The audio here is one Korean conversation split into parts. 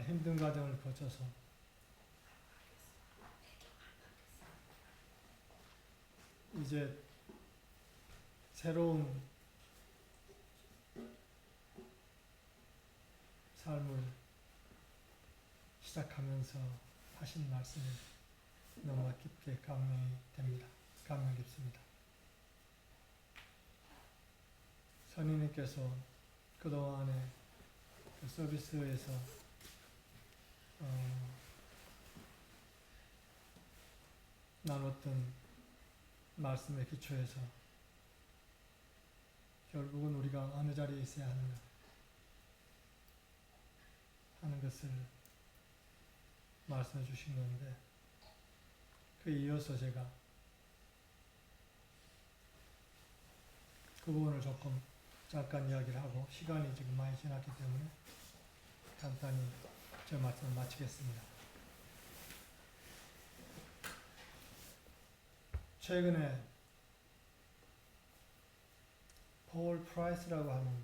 정말 힘든 과정을 거쳐서 이제 새로운 삶을 시작하면서 하신 말씀이 너무 깊게 감명이 됩니다. 감명 깊습니다. 선생님께서 그동안의 그 서비스에서 나눴던 말씀에 기초해서 결국은 우리가 어느 자리에 있어야 하는가 하는 것을 말씀해 주신 건데, 그에 이어서 제가 그 부분을 조금 잠깐 이야기를 하고, 시간이 지금 많이 지났기 때문에 간단히 제 말씀을 마치겠습니다. 최근에 폴 프라이스라고 하는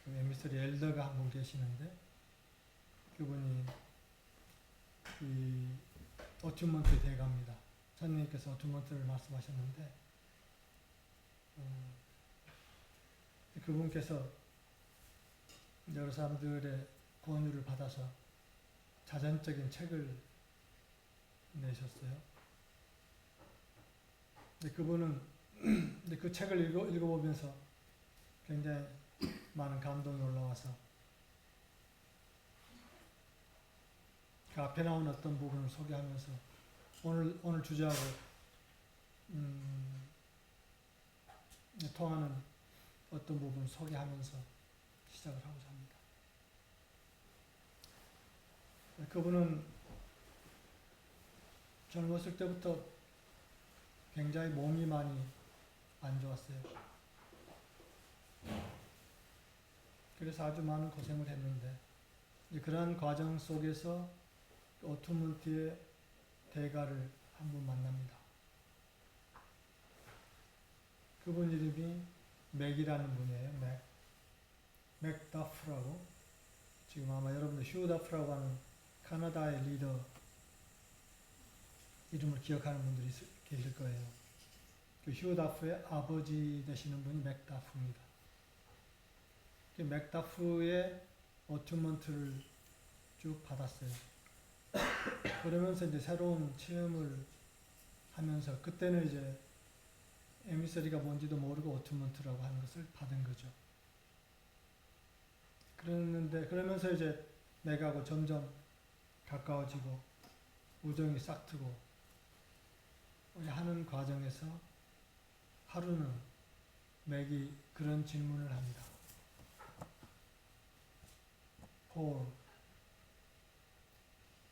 에미서리 엘더가 한 분 계시는데, 그분이 이 어튜먼트 대가입니다. 선생님께서 어튜먼트를 말씀하셨는데, 그분께서 여러 사람들의 권유를 받아서 자전적인 책을 내셨어요. 근데 그분은 그 책을 읽어보면서 굉장히 많은 감동이 올라와서 그 앞에 나온 어떤 부분을 소개하면서 오늘 주제하고 통하는 어떤 부분을 소개하면서 시작을 하고자 합니다. 그분은 젊었을 때부터 굉장히 몸이 많이 안 좋았어요. 그래서 아주 많은 고생을 했는데, 그러한 과정 속에서 어투먼트의 대가를 한 분 만납니다. 그분 이름이 맥이라는 분이에요. 맥다프라고. 지금 아마 여러분들 휴 다프라고 하는 카나다의 리더 이름을 기억하는 분들이 계실 거예요. 그 휴 다프의 아버지 되시는 분이 맥다프입니다. 그 맥다프의 어튜먼트를 쭉 받았어요. 그러면서 이제 새로운 체험을 하면서, 그때는 이제 에미서리가 뭔지도 모르고 어튜먼트라고 하는 것을 받은 거죠. 그러면서 이제 맥하고 점점 가까워지고 우정이 싹트고 하는 과정에서 하루는 맥이 그런 질문을 합니다. 폴,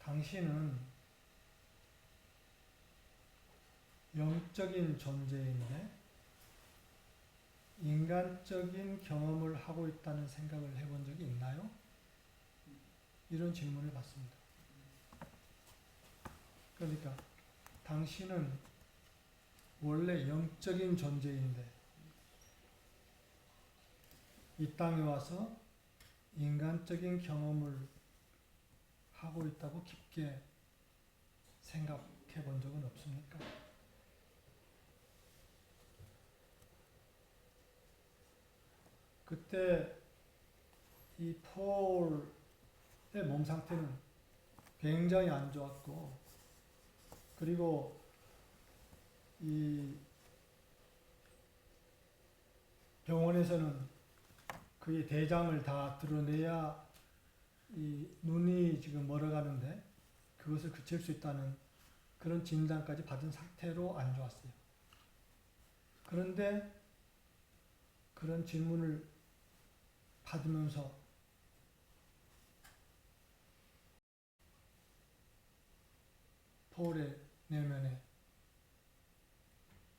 당신은 영적인 존재인데 인간적인 경험을 하고 있다는 생각을 해본 적이 있나요? 이런 질문을 받습니다. 그러니까 당신은 원래 영적인 존재인데 이 땅에 와서 인간적인 경험을 하고 있다고 깊게 생각해 본 적은 없습니까? 그때 이 폴의 몸 상태는 굉장히 안 좋았고, 그리고 이 병원에서는 그의 대장을 다 드러내야 이 눈이 지금 멀어가는데 그것을 그칠 수 있다는 그런 진단까지 받은 상태로 안 좋았어요. 그런데 그런 질문을 받으면서 폴의 내면에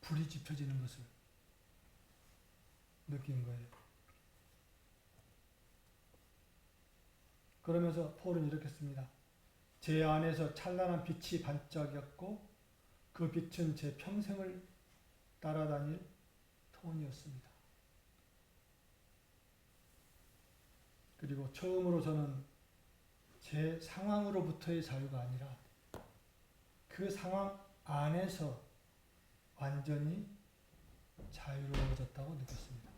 불이 지펴지는 것을 느낀 거예요. 그러면서 폴은 이렇게 씁니다. 제 안에서 찬란한 빛이 반짝였고 그 빛은 제 평생을 따라다닐 톤이었습니다. 그리고 처음으로 저는 상황으로부터의 자유가 아니라 그 상황 안에서 완전히 자유로워졌다고 느꼈습니다.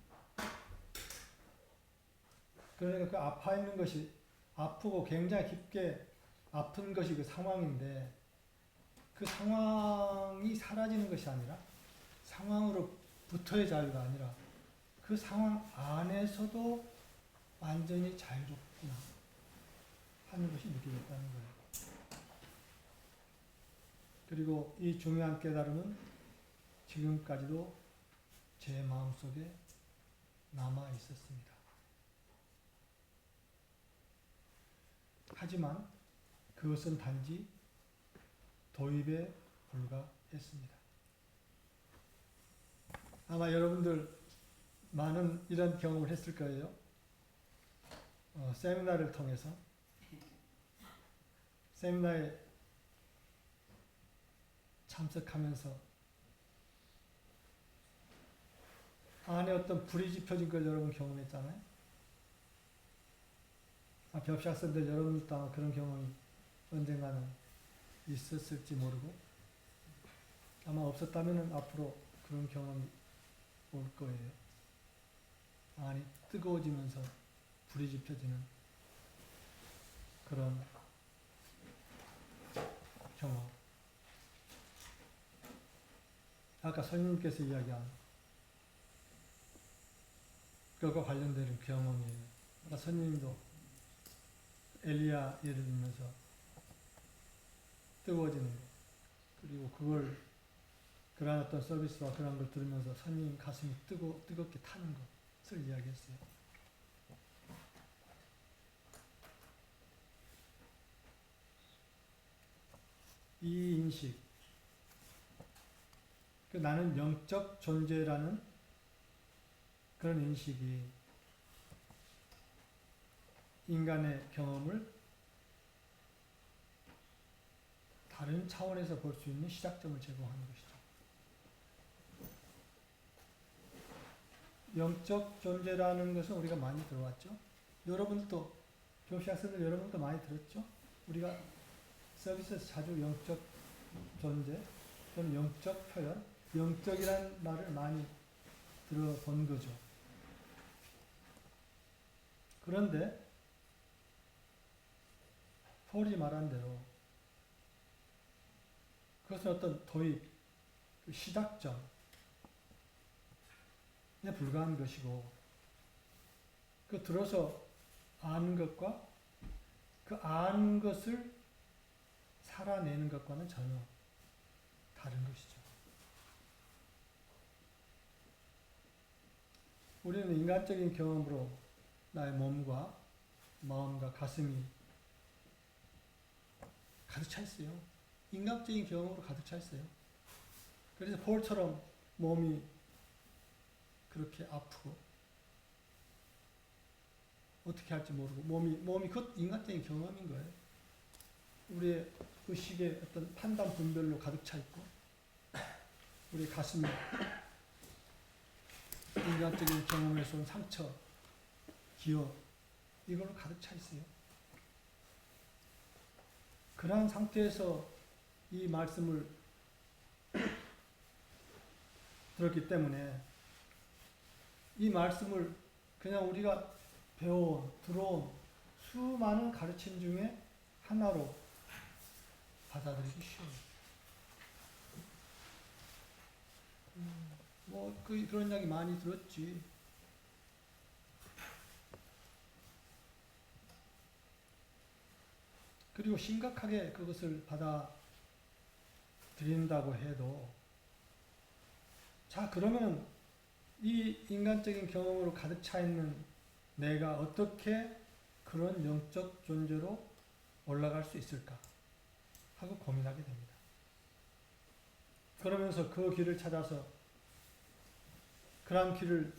그러니까 그 아파 있는 것이 아프고 굉장히 깊게 아픈 것이 그 상황인데 그 상황이 사라지는 것이 아니라 상황으로부터의 자유가 아니라 그 상황 안에서도 완전히 자유롭구나 하는 것이 느껴졌다는 거예요. 그리고 이 중요한 깨달음은 지금까지도 제 마음속에 남아 있었습니다. 하지만 그것은 단지 도입에 불과했습니다. 아마 여러분들 많은 이런 경험을 했을 거예요. 세미나를 통해서 세미나에 참석하면서 안에 어떤 불이 지펴진 걸 여러분 경험했잖아요. 벽학생들 여러분들도 아마 그런 경험이 언젠가는 있었을지 모르고 아마 없었다면 앞으로 그런 경험이 올 거예요. 안이 뜨거워지면서 불이 지펴지는 그런 경험. 아까 선생님께서 이야기한 그것과 관련된 경험이에요. 아까 선생님도 엘리야 예를 들면서 뜨거워지는 것, 그리고 그러한 어떤 서비스와 그런 걸 들으면서 선생님 가슴이 뜨겁게 타는 것을 이야기했어요. 이 인식, 나는 영적 존재라는 그런 인식이 인간의 경험을 다른 차원에서 볼 수 있는 시작점을 제공하는 것이죠. 영적 존재라는 것은 우리가 많이 들어왔죠. 여러분도 교시학생들 여러분도 많이 들었죠. 우리가 서비스에서 자주 영적 존재 또는 영적 표현, 영적이라는 말을 많이 들어본 거죠. 그런데 폴이 말한 대로 그것은 어떤 도입, 시작점에 불과한 것이고 그 들어서 아는 것과 그 아는 것을 살아내는 것과는 전혀 다른 것이죠. 우리는 인간적인 경험으로 나의 몸과 마음과 가슴이 가득 차 있어요. 인간적인 경험으로 가득 차 있어요. 그래서 폴처럼 몸이 그렇게 아프고 어떻게 할지 모르고 몸이 그 인간적인 경험인 거예요. 우리의 의식의 어떤 판단 분별로 가득 차 있고 우리 가슴이 인간적인 경험에서 온 상처, 기억 이걸로 가득 차 있어요. 그러한 상태에서 이 말씀을 들었기 때문에 이 말씀을 그냥 우리가 들어온 수많은 가르침 중에 하나로 받아들이기 쉬워요. 그런 이야기 많이 들었지. 그리고 심각하게 그것을 받아들인다고 해도 자, 그러면 이 인간적인 경험으로 가득 차 있는 내가 어떻게 그런 영적 존재로 올라갈 수 있을까 하고 고민하게 됩니다. 그러면서 그 길을 찾아서 그런 길을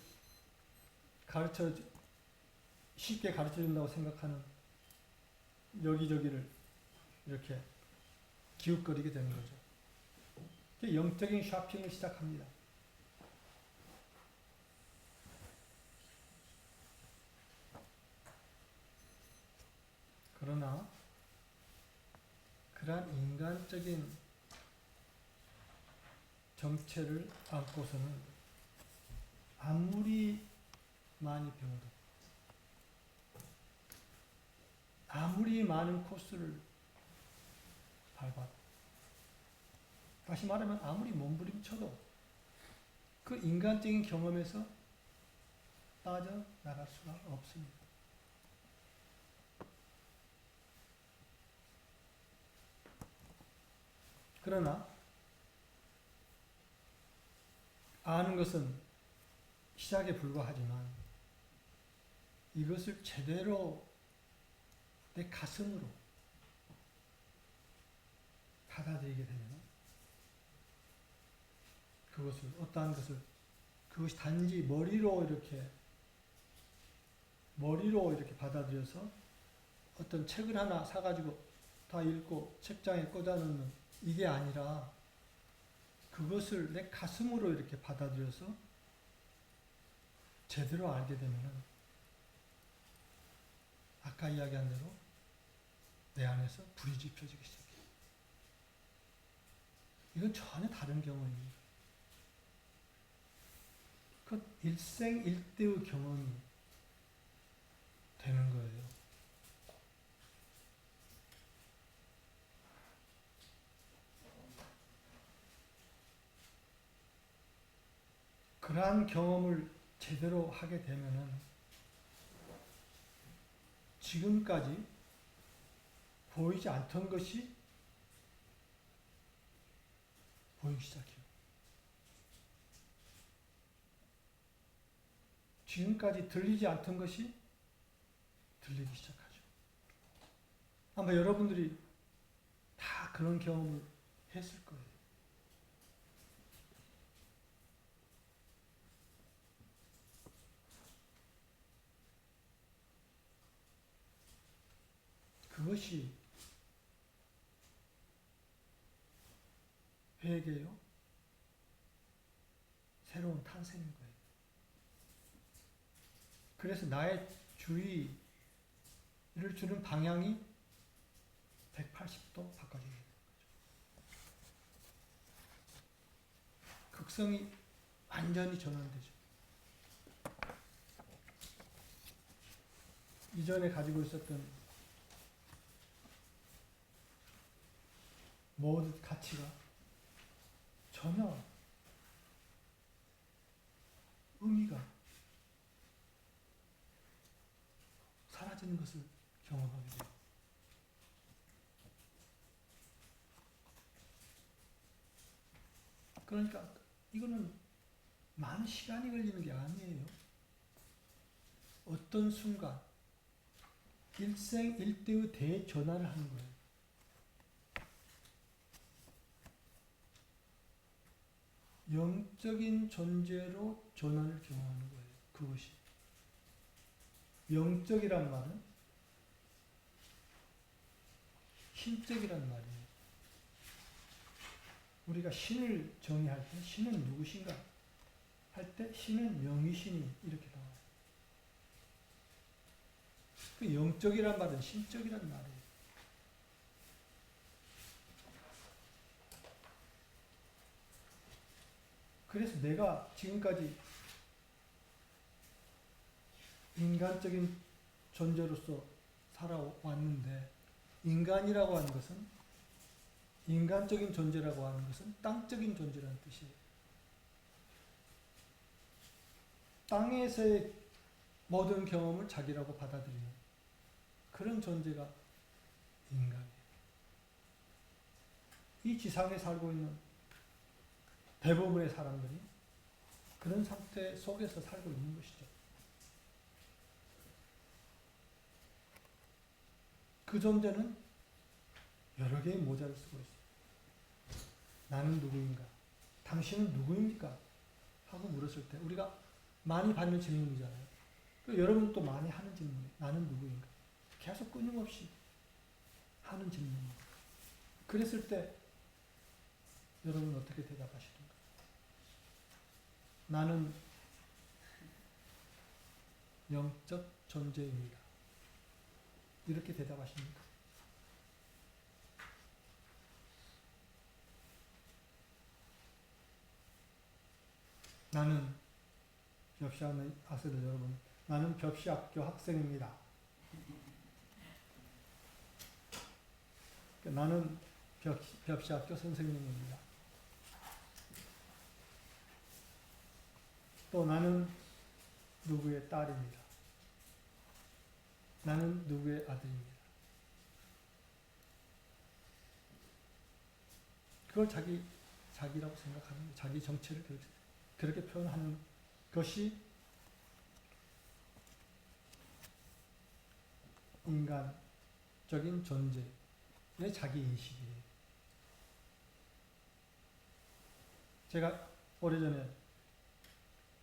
쉽게 가르쳐 준다고 생각하는 여기저기를 이렇게 기웃거리게 되는 거죠. 영적인 쇼핑을 시작합니다. 그러나 그러한 인간적인 정체를 안고서는 아무리 많이 배워도, 아무리 많은 코스를 밟아도, 다시 말하면 아무리 몸부림쳐도 그 인간적인 경험에서 빠져나갈 수가 없습니다. 그러나 아는 것은 시작에 불과하지만 이것을 제대로 내 가슴으로 받아들이게 되면 그것을, 어떠한 것을, 그것이 단지 머리로 이렇게 받아들여서 어떤 책을 하나 사가지고 다 읽고 책장에 꽂아놓는 이게 아니라 그것을 내 가슴으로 이렇게 받아들여서 제대로 알게 되면은 아까 이야기한 대로 내 안에서 불이 지펴지기 시작해요. 이건 전혀 다른 경험입니다. 그 일생일대의 경험이 되는 거예요. 그러한 경험을 제대로 하게 되면은 지금까지 보이지 않던 것이 보이기 시작해요. 지금까지 들리지 않던 것이 들리기 시작하죠. 아마 여러분들이 다 그런 경험을 했을 거예요. 그것이 회개요, 새로운 탄생인 거예요. 그래서 나의 주의를 주는 방향이 180도 바꿔지게 되는 거죠. 극성이 완전히 전환되죠. 이전에 가지고 있었던 모든 가치가 전혀 의미가 사라지는 것을 경험하게 돼요. 그러니까 이거는 많은 시간이 걸리는 게 아니에요. 어떤 순간 일생일대의 대전환을 하는 거예요. 영적인 존재로 전환을 경험하는 거예요. 그것이. 영적이란 말은 신적이란 말이에요. 우리가 신을 정의할 때 신은 누구신가 할 때 신은 영이신이 이렇게 나와요. 그 영적이란 말은 신적이란 말이에요. 그래서 내가 지금까지 인간적인 존재로서 살아왔는데, 인간이라고 하는 것은, 인간적인 존재라고 하는 것은 땅적인 존재라는 뜻이에요. 땅에서의 모든 경험을 자기라고 받아들이는 그런 존재가 인간이에요. 이 지상에 살고 있는 대부분의 사람들이 그런 상태 속에서 살고 있는 것이죠. 그 존재는 여러 개의 모자를 쓰고 있어요. 나는 누구인가? 당신은 누구입니까? 하고 물었을 때 우리가 많이 받는 질문이잖아요. 여러분도 또 많이 하는 질문이에요. 나는 누구인가? 계속 끊임없이 하는 질문이에요. 그랬을 때 여러분 어떻게 대답하시던가? 나는 영적 존재입니다. 이렇게 대답하십니까? 나는 벽시하는 학생들 여러분, 나는 벽시학교 학생입니다. 나는 벽시학교 선생님입니다. 또 나는 누구의 딸입니다. 나는 누구의 아들입니다. 그걸 자기라고 생각하는 거예요. 자기 정체를 그렇게 표현하는 것이 인간적인 존재의 자기 인식이에요. 제가 오래전에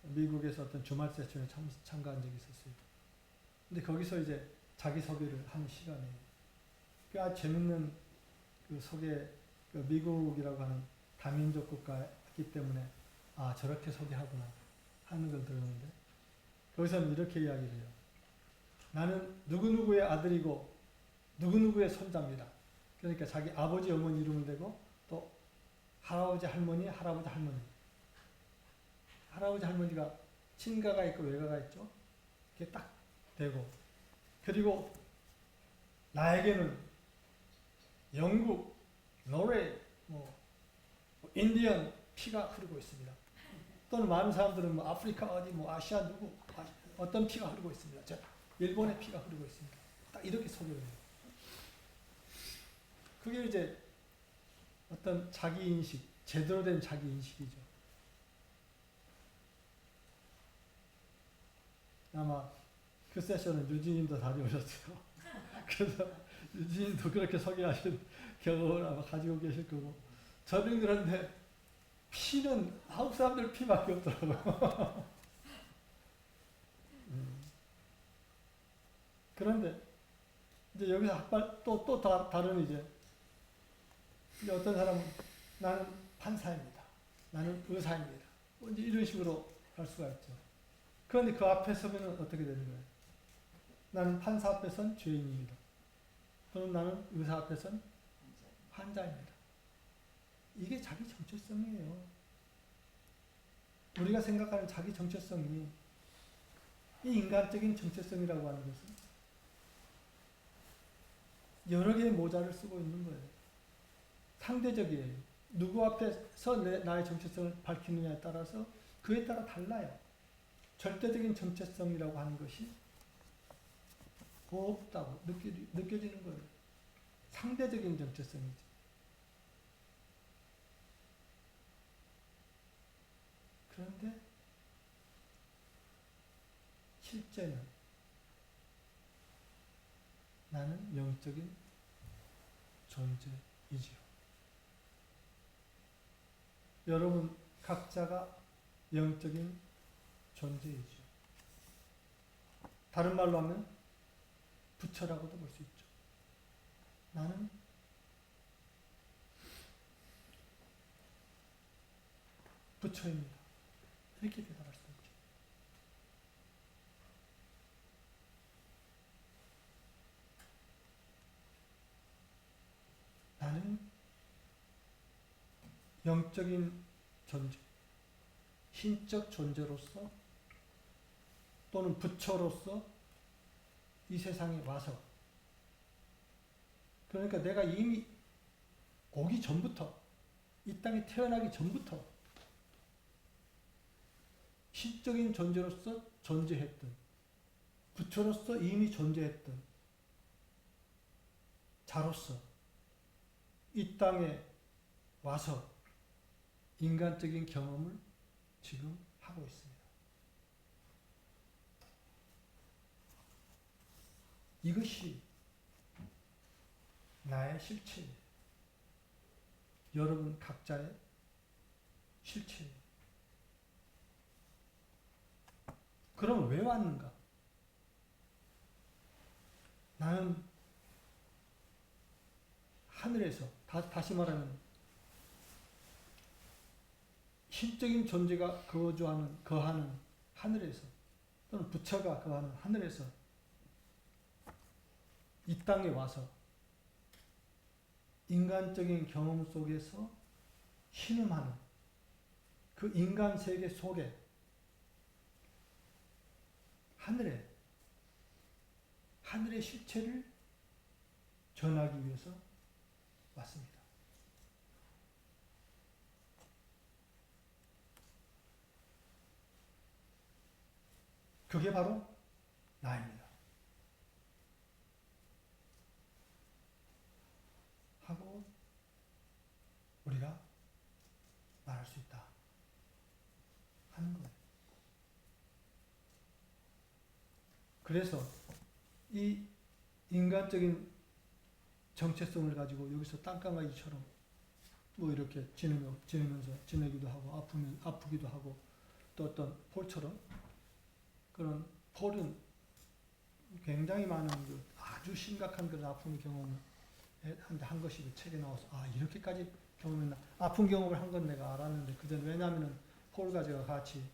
미국에서 어떤 주말 세션에 참가한 적이 있었어요. 근데 거기서 이제 자기소개를 하는 시간이에요. 그 아주 재밌는 그 소개, 그 미국이라고 하는 다민족 국가이기 때문에 아, 저렇게 소개하구나 하는 걸 들었는데 거기서는 이렇게 이야기를 해요. 나는 누구누구의 아들이고 누구누구의 손자입니다. 그러니까 자기 아버지 어머니 이름을 대고 또 할아버지 할머니 할아버지 할머니 할아버지 할머니가 친가가 있고 외가가 있죠. 이렇게 딱 대고 그리고 나에게는 영국, 노르웨이, 인디언 피가 흐르고 있습니다. 또는 많은 사람들은 아프리카 어디 아시아 누구 어떤 피가 흐르고 있습니다. 저 일본의 피가 흐르고 있습니다. 딱 이렇게 소개를 해요. 그게 이제 어떤 자기 인식, 제대로 된 자기 인식이죠. 아마 그 세션은 유진님도 다녀오셨어요. 그래서 유진님도 그렇게 소개하신 경험을 아마 가지고 계실 거고 저는 그런데 피는 한국 사람들 피밖에 없더라고요. 그런데 이제 여기서 또 다른 이제 어떤 사람은 나는 판사입니다. 나는 의사입니다. 이제 이런 식으로 할 수가 있죠. 그런데 그 앞에 서면 어떻게 되는 거예요? 나는 판사 앞에 선 죄인입니다. 또는 나는 의사 앞에 선 환자입니다. 이게 자기 정체성이에요. 우리가 생각하는 자기 정체성이 이 인간적인 정체성이라고 하는 것은 여러 개의 모자를 쓰고 있는 거예요. 상대적이에요. 누구 앞에서 나의 정체성을 밝히느냐에 따라서 그에 따라 달라요. 절대적인 정체성이라고 하는 것이 없다고 느껴지는 거예요. 상대적인 정체성이지. 그런데 실제는 나는 영적인 존재이지요. 여러분 각자가 영적인 존재이지요. 다른 말로 하면 부처라고도 볼 수 있죠. 나는 부처입니다. 이렇게 대답할 수 있죠. 나는 영적인 존재, 신적 존재로서 또는 부처로서 이 세상에 와서 그러니까 내가 이미 오기 전부터 이 땅에 태어나기 전부터 신적인 존재로서 존재했던 부처로서 이미 존재했던 자로서 이 땅에 와서 인간적인 경험을 지금 하고 있습니다. 이것이 나의 실체예요. 여러분 각자의 실체예요. 그럼 왜 왔는가? 나는 하늘에서 다시 말하면 신적인 존재가 거하는 하늘에서 또는 부처가 거하는 하늘에서 이 땅에 와서 인간적인 경험 속에서 신음하는 그 인간 세계 속에 하늘의 실체를 전하기 위해서 왔습니다. 그게 바로 나입니다. 하고 우리가 말할 수 있다 하는 거예요. 그래서 이 인간적인 정체성을 가지고 여기서 땅강아지처럼 뭐 이렇게 지내면서 지내기도 하고 아프기도 하고 또 어떤 폴처럼 그런 폴은 굉장히 많은 아주 심각한 그런 아픔의 경험을 한 것이 그 책에 나와서 이렇게까지 경험했나. 아픈 경험을 한 건 내가 알았는데 그전 왜냐하면 폴과 제가 같이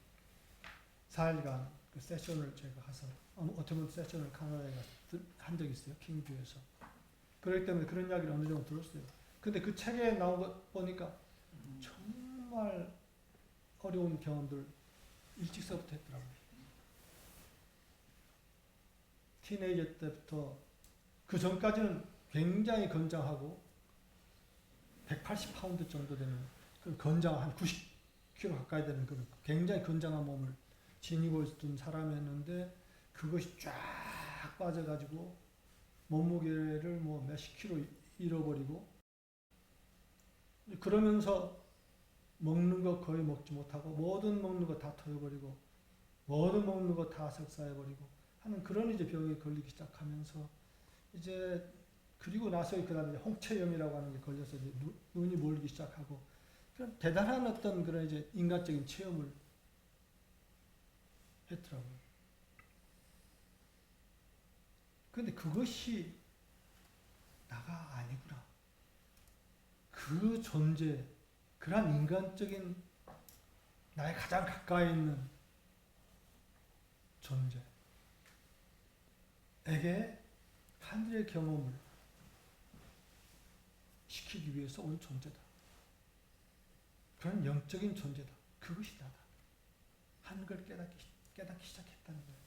4일간 그 세션을 제가 가서 어쩌면 세션을 카나다에 가서 한 적이 있어요. 킹주에서. 그렇기 때문에 그런 이야기를 어느 정도 들었어요. 근데 그 책에 나온 거 보니까 정말 어려운 경험들 일찍서부터 했더라고요. 티네이저 때부터 그 전까지는 굉장히 건장하고 180파운드 정도 되는 그 건장한 한 90kg 가까이 되는 그 굉장히 건장한 몸을 지니고 있던 사람이었는데 그것이 쫙 빠져가지고 몸무게를 뭐 몇십 킬로 잃어버리고 그러면서 먹는 거 거의 먹지 못하고 모든 먹는 거 다 토해버리고 모든 먹는 거 다 석사해버리고 하는 그런 이제 병에 걸리기 시작하면서 이제 그리고 나서 그 다음에 홍채염이라고 하는 게 걸려서 이제 눈이 몰리기 시작하고 그런 대단한 어떤 그런 이제 인간적인 체험을 했더라고요. 그런데 그것이 나가 아니구나. 그 존재, 그러한 인간적인 나의 가장 가까이 있는 존재에게 하늘의 경험을 시키기 위해서 온 존재다. 그런 영적인 존재다. 그것이 나다. 하는 걸 깨닫기 시작했다는 거예요.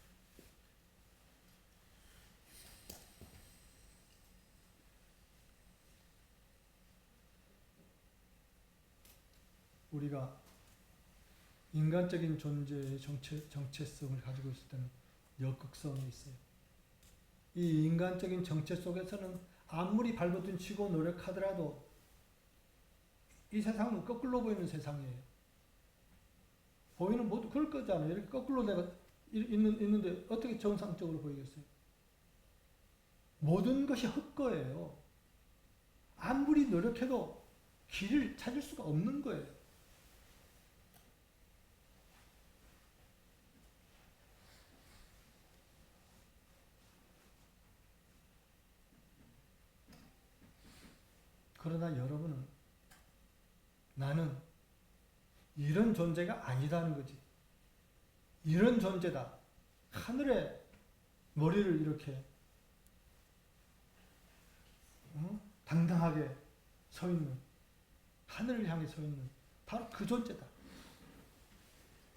우리가 인간적인 존재의 정체성을 가지고 있을 때는 역극성이 있어요. 이 인간적인 정체 속에서는 아무리 발버둥 치고 노력하더라도 이 세상은 거꾸로 보이는 세상이에요. 보이는 모두 그럴 거잖아요. 이렇게 거꾸로 내가 있는데 어떻게 정상적으로 보이겠어요? 모든 것이 헛거예요. 아무리 노력해도 길을 찾을 수가 없는 거예요. 그러나 여러분은 나는 이런 존재가 아니다는 거지. 이런 존재다. 하늘에 머리를 이렇게 당당하게 서 있는, 하늘을 향해 서 있는 바로 그 존재다.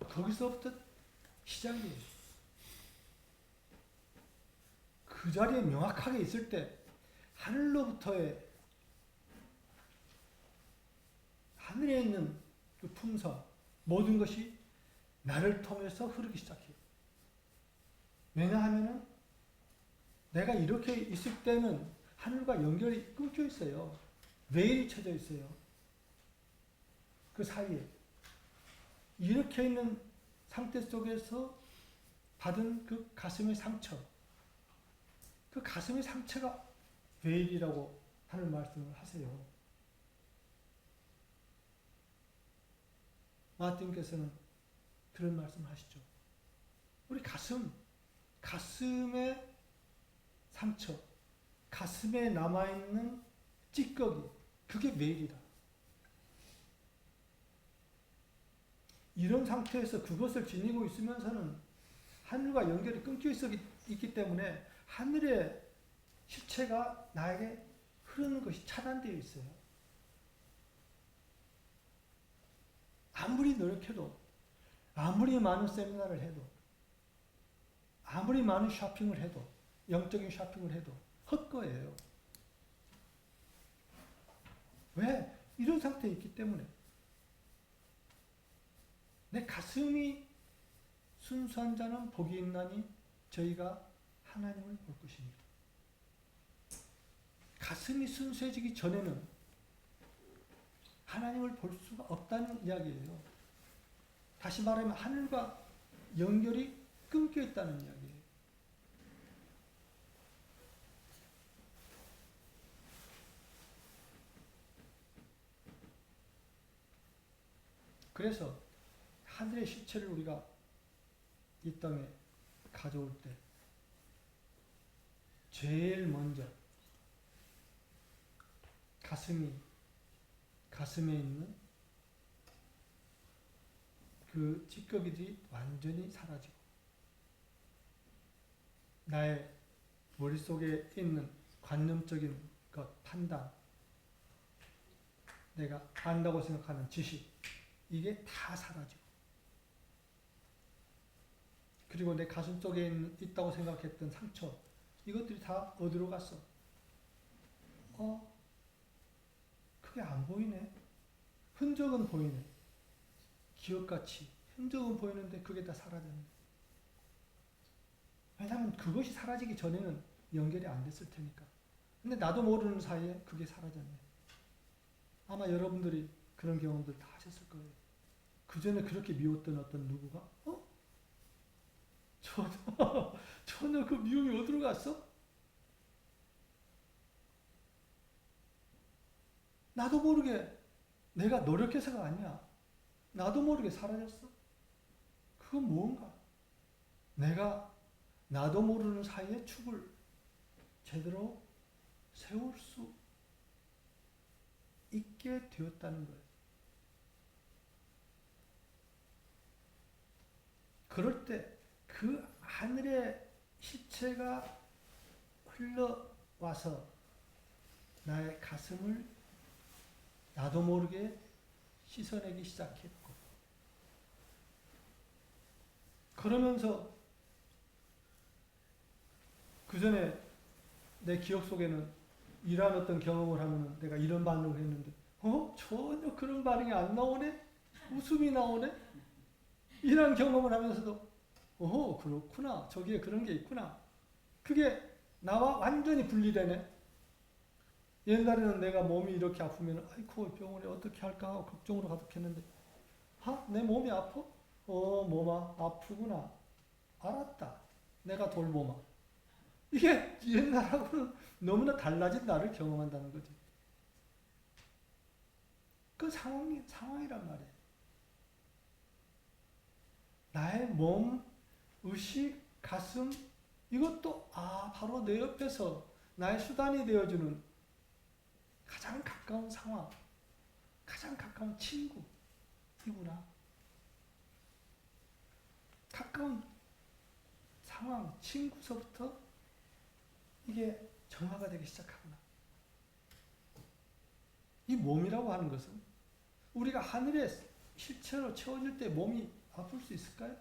거기서부터 시작이에요. 그 자리에 명확하게 있을 때 하늘로부터의 하늘에 있는 그 품성, 모든 것이 나를 통해서 흐르기 시작해요. 왜냐하면 내가 이렇게 있을 때는 하늘과 연결이 끊겨 있어요. veil이 쳐져 있어요. 그 사이에. 이렇게 있는 상태 속에서 받은 그 가슴의 상처, 그 가슴의 상처가 veil이라고 하는 말씀을 하세요. 마틴께서는 그런 말씀을 하시죠. 우리 가슴의 상처, 가슴에 남아있는 찌꺼기, 그게 veil이다. 이런 상태에서 그것을 지니고 있으면서는 하늘과 연결이 끊겨 있기 때문에 하늘의 실체가 나에게 흐르는 것이 차단되어 있어요. 아무리 노력해도, 아무리 많은 세미나를 해도, 아무리 많은 쇼핑을 해도, 영적인 쇼핑을 해도 헛거예요. 왜? 이런 상태에 있기 때문에. 내 가슴이 순수한 자는 복이 있나니 저희가 하나님을 볼 것입니다. 가슴이 순수해지기 전에는 하나님을 볼 수가 없다는 이야기예요. 다시 말하면 하늘과 연결이 끊겨 있다는 이야기예요. 그래서 하늘의 시체를 우리가 이 땅에 가져올 때 제일 먼저 가슴에 있는 그 찌꺼기들이 완전히 사라지고 나의 머릿속에 있는 관념적인 것, 판단, 내가 안다고 생각하는 지식, 이게 다 사라지고 그리고 내 가슴 속에 있다고 생각했던 상처, 이것들이 다 어디로 갔어? 그게 안 보이네. 흔적은 보이네. 기억같이 흔적은 보이는데 그게 다 사라졌네. 왜냐하면 그것이 사라지기 전에는 연결이 안 됐을 테니까. 근데 나도 모르는 사이에 그게 사라졌네. 아마 여러분들이 그런 경험들 다 하셨을 거예요. 그 전에 그렇게 미웠던 어떤 누구가 전혀 그 미움이 어디로 갔어? 나도 모르게 내가 노력해서가 아니야. 나도 모르게 사라졌어. 그건 뭔가? 내가 나도 모르는 사이에 축을 제대로 세울 수 있게 되었다는 거예요. 그럴 때 그 하늘의 시체가 흘러와서 나의 가슴을 나도 모르게 씻어내기 시작했고, 그러면서 그 전에 내 기억 속에는 이러한 어떤 경험을 하면 내가 이런 반응을 했는데 전혀 그런 반응이 안 나오네? 웃음이 나오네? 이런 경험을 하면서도 그렇구나. 저기에 그런 게 있구나. 그게 나와 완전히 분리되네. 옛날에는 내가 몸이 이렇게 아프면 아이고 병원에 어떻게 할까 하고 걱정으로 가득했는데 내 몸이 아파? 몸아 아프구나. 알았다. 내가 돌보마. 이게 옛날하고는 너무나 달라진 나를 경험한다는 거지. 그 상황이란 말이에요. 나의 몸, 의식, 가슴, 이것도 바로 내 옆에서 나의 수단이 되어주는 가장 가까운 상황, 가장 가까운 친구이구나. 가까운 상황, 친구서부터 이게 정화가 되기 시작하구나. 이 몸이라고 하는 것은 우리가 하늘의 실체로 채워질 때 몸이 아플 수 있을까요?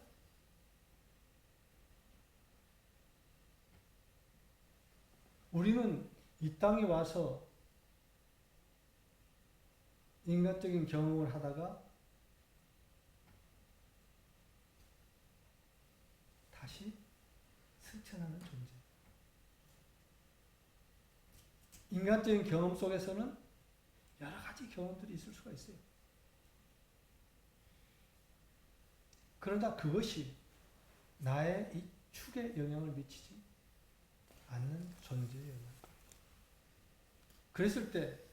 우리는 이 땅에 와서 인간적인 경험을 하다가 다시 승천하는 존재. 인간적인 경험 속에서는 여러 가지 경험들이 있을 수가 있어요. 그러나 그것이 나의 이 축에 영향을 미치지 않는 존재예요. 그랬을 때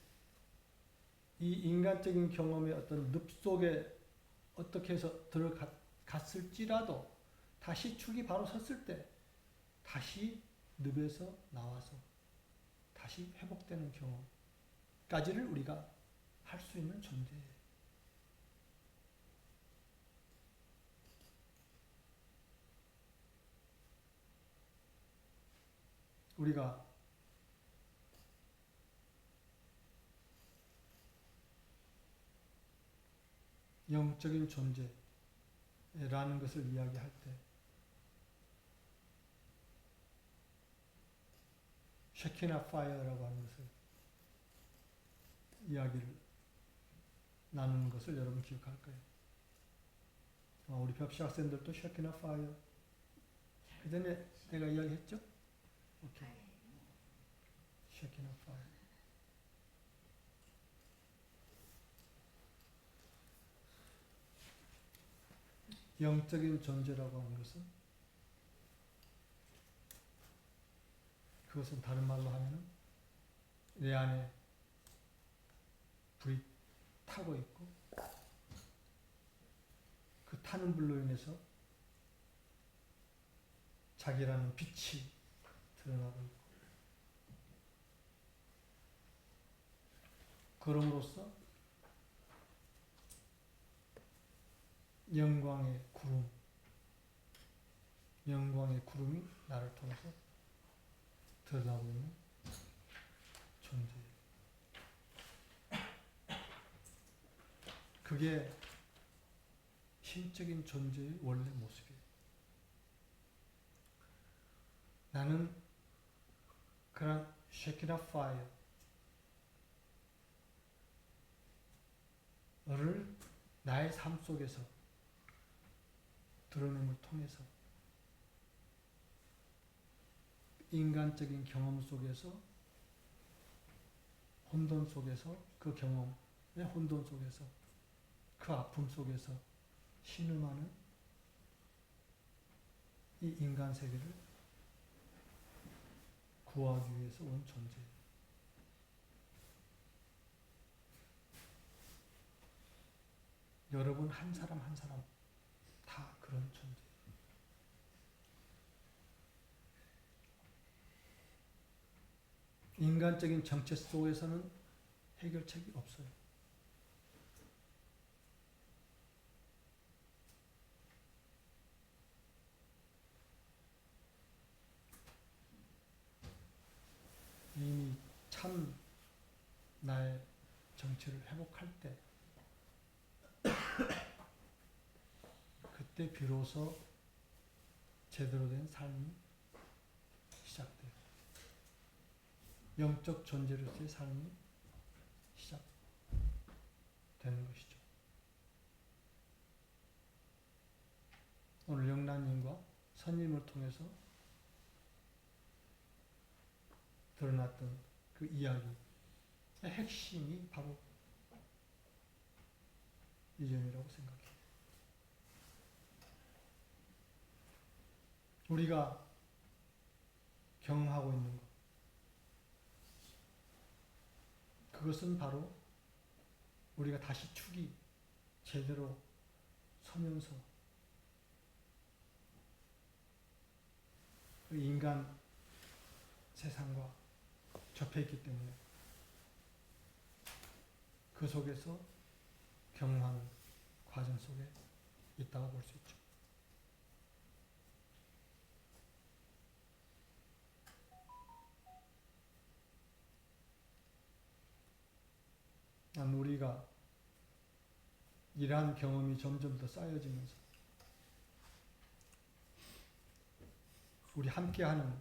이 인간적인 경험의 어떤 늪 속에 어떻게 해서 들어갔을지라도 다시 축이 바로 섰을 때 다시 늪에서 나와서 다시 회복되는 경험까지를 우리가 할 수 있는 존재예요. 우리가 영적인 존재라는 것을 이야기할 때 쉐키나 파이어라고 하는 것을 이야기를 나누는 것을 여러분 기억할 거예요. 우리 벽시 학생들도 쉐키나 파이어 그 전에 내가 이야기했죠? 오케이. 쉐키나 파이어. 영적인 존재라고 하는 것은 그것은 다른 말로 하면 내 안에 불이 타고 있고 그 타는 불로 인해서 자기라는 빛이 드러나고 있고 그럼으로써 영광의 구름이 나를 통해서 드러나고 있는 존재예요. 그게 신적인 존재의 원래 모습이에요. 나는 그런 쉐키나 파이어를 나의 삶 속에서 드러냄을 통해서 인간적인 경험 속에서 혼돈 속에서 그 경험의 혼돈 속에서 그 아픔 속에서 신음하는 이 인간 세계를 구하기 위해서 온 존재예요. 여러분 한 사람 한 사람 다 그런 존재예요. 인간적인 정체 속에서는 해결책이 없어요. 이미 참 나의 정체를 회복할 때 그때 비로소 제대로 된 삶이 시작돼요. 영적 존재로서의 삶이 시작되는 것이죠. 오늘 영란님과 선님을 통해서 드러났던 그 이야기의 핵심이 바로 이 점이라고 생각해요. 우리가 경험하고 있는 것, 그것은 바로 우리가 다시 축이 제대로 서면서 그 인간 세상과 접해 있기 때문에 그 속에서 경험하는 과정 속에 있다고 볼 수 있죠. 우리가 이러한 경험이 점점 더 쌓여지면서 우리 함께하는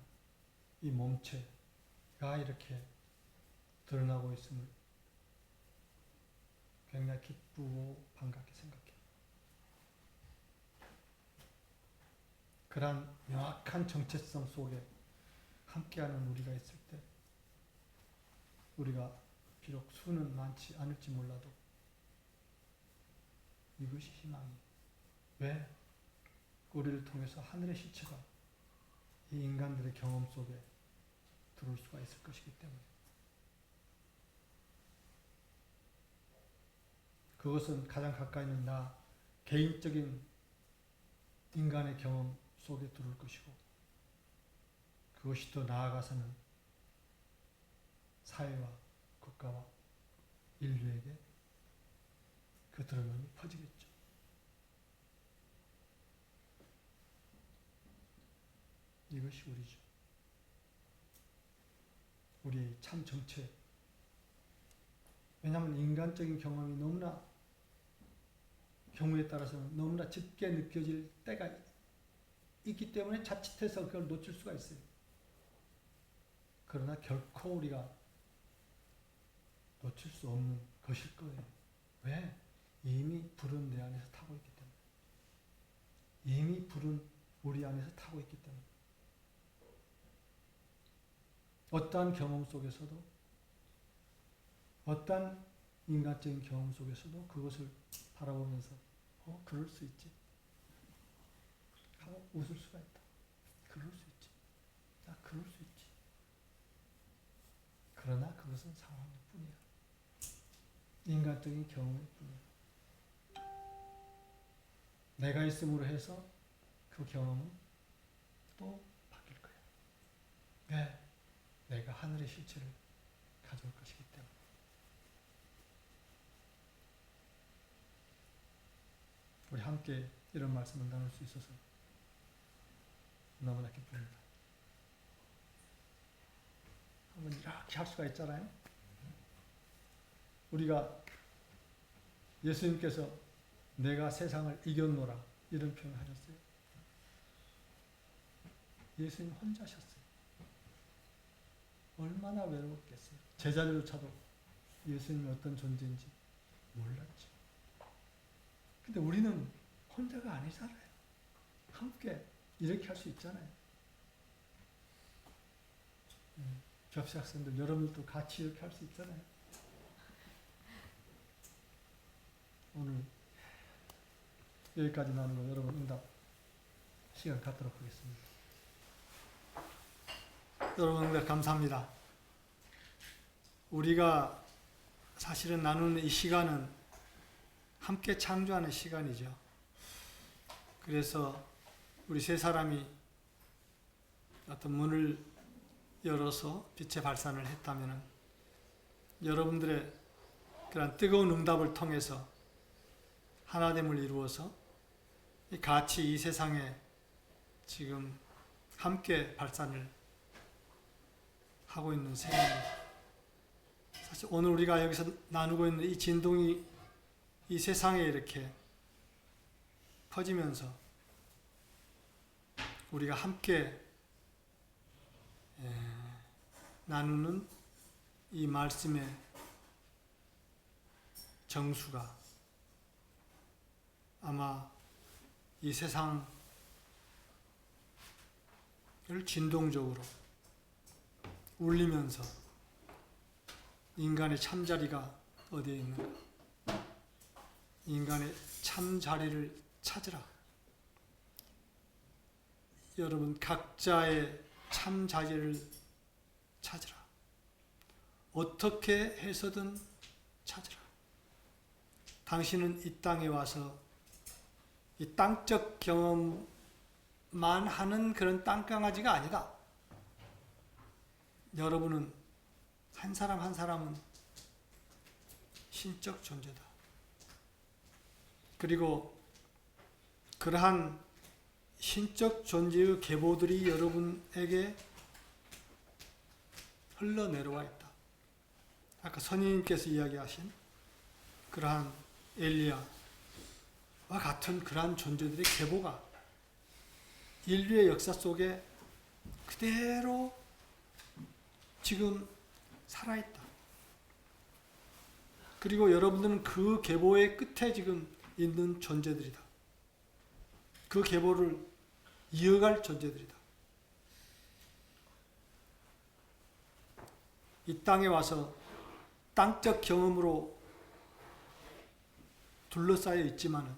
이 몸체가 이렇게 드러나고 있음을 굉장히 기쁘고 반갑게 생각해요. 그러한 명확한 정체성 속에 함께하는 우리가 있을 때 우리가 비록 수는 많지 않을지 몰라도 이것이 희망이에요. 왜? 우리를 통해서 하늘의 시체가 이 인간들의 경험 속에 들어올 수가 있을 것이기 때문에 그것은 가장 가까이 있는 나 개인적인 인간의 경험 속에 들어올 것이고 그것이 더 나아가서는 사회와 국가와 인류에게 그 드러남이 퍼지겠죠. 이것이 우리죠. 우리의 참 정체. 왜냐하면 인간적인 경험이 너무나 경우에 따라서는 너무나 짙게 느껴질 때가 있기 때문에 자칫해서 그걸 놓칠 수가 있어요. 그러나 결코 우리가 놓칠 수 없는 것일 거예요. 왜? 이미 불은 내 안에서 타고 있기 때문에. 이미 불은 우리 안에서 타고 있기 때문에. 어떠한 경험 속에서도, 어떠한 인간적인 경험 속에서도 그것을 바라보면서 그럴 수 있지 하고 웃을 수가 있다. 그럴 수 있지. 나 그럴 수 있지. 그러나 그것은 상황일 뿐이야. 인간적인 경험일 뿐이야. 내가 있음으로 해서 그 경험은 또 바뀔 거야. 왜? 내가 하늘의 실체를 가져올 것이기 때문에. 우리 함께 이런 말씀을 나눌 수 있어서 너무나 기쁩니다. 한번 이렇게 할 수가 있잖아요. 우리가 예수님께서 내가 세상을 이겼노라 이런 표현을 하셨어요. 예수님 혼자셨어요. 얼마나 외로웠겠어요. 제자들조차도 예수님이 어떤 존재인지 몰랐죠. 근데 우리는 혼자가 아니잖아요. 함께 이렇게 할 수 있잖아요. 접시 학생들 여러분들도 같이 이렇게 할 수 있잖아요. 오늘 여기까지 나누고 여러분 응답 시간 갖도록 하겠습니다. 여러분 응답 감사합니다. 우리가 사실은 나누는 이 시간은 함께 창조하는 시간이죠. 그래서 우리 세 사람이 어떤 문을 열어서 빛의 발산을 했다면 여러분들의 그런 뜨거운 응답을 통해서 하나됨을 이루어서 같이 이 세상에 지금 함께 발산을 하고 있는 셈입니다. 사실 오늘 우리가 여기서 나누고 있는 이 진동이 이 세상에 이렇게 퍼지면서 우리가 함께 나누는 이 말씀의 정수가 아마 이 세상을 진동적으로 울리면서 인간의 참자리가 어디에 있는가? 인간의 참자리를 찾으라. 여러분 각자의 참자리를 찾으라. 어떻게 해서든 찾으라. 당신은 이 땅에 와서 이 땅적 경험만 하는 그런 땅강아지가 아니다. 여러분은 한 사람 한 사람은 신적 존재다. 그리고 그러한 신적 존재의 계보들이 여러분에게 흘러내려와 있다. 아까 선생님께서 이야기하신 그러한 엘리야와 같은 그러한 존재들의 계보가 인류의 역사 속에 그대로 지금 살아있다. 그리고 여러분들은 그 계보의 끝에 지금 있는 존재들이다. 그 계보를 이어갈 존재들이다. 이 땅에 와서 땅적 경험으로 둘러싸여 있지만은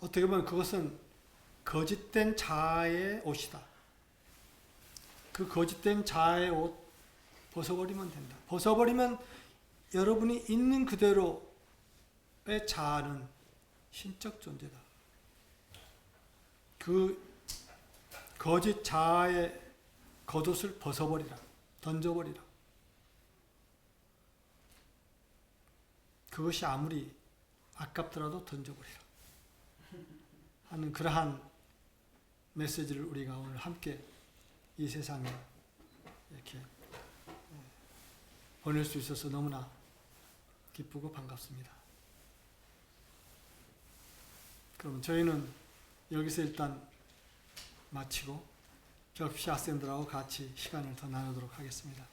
어떻게 보면 그것은 거짓된 자아의 옷이다. 그 거짓된 자아의 옷 벗어버리면 된다. 벗어버리면 여러분이 있는 그대로의 자아는 신적 존재다. 그 거짓 자아의 겉옷을 벗어버리라. 던져버리라. 그것이 아무리 아깝더라도 던져버리라. 하는 그러한 메시지를 우리가 오늘 함께 이 세상에 이렇게 보낼 수 있어서 너무나 기쁘고 반갑습니다. 그럼 저희는 여기서 일단 마치고 접시 학생들하고 같이 시간을 더 나누도록 하겠습니다.